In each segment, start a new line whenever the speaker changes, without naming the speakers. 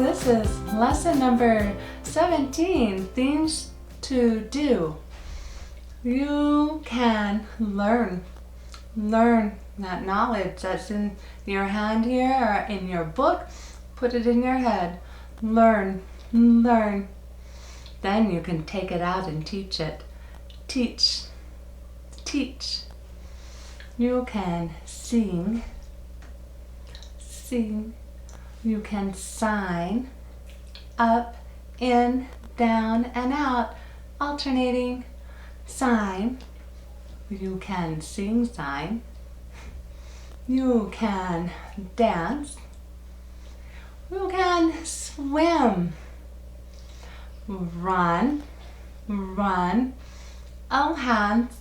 this is lesson number 17, things to do. You can learn that knowledge that's in your hand here or in your book. Put it in your head. Learn. Then you can take it out and teach it. Teach. You can sing. You can sign. Up, in, down, and out. Alternating. Sign. You can sing sign. You can dance. You can swim. Run. All hands.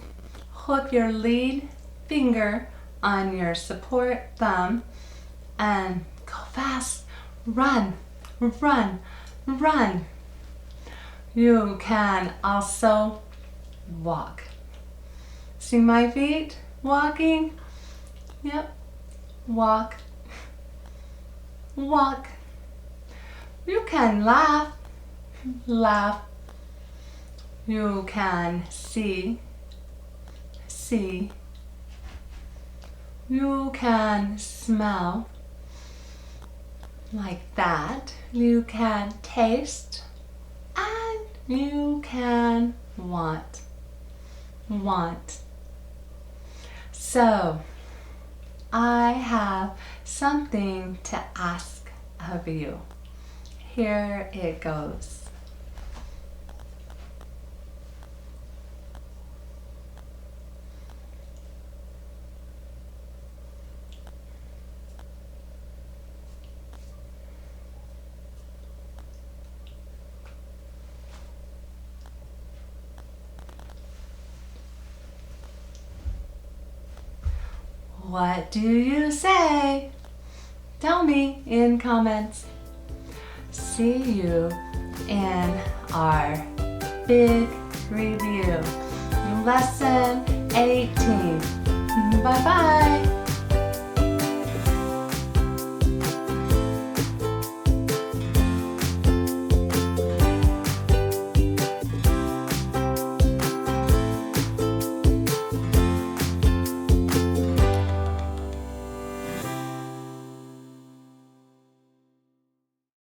Hook your lead finger on your support thumb and go fast. Run. You can also walk. See my feet walking? Yep. Walk. You can laugh. You can see. You can smell. Like that. You can taste. And you can want. So, I have something to ask of you. Here it goes. What do you say? Tell me in comments. See you in our big review. Lesson 18. Bye-bye.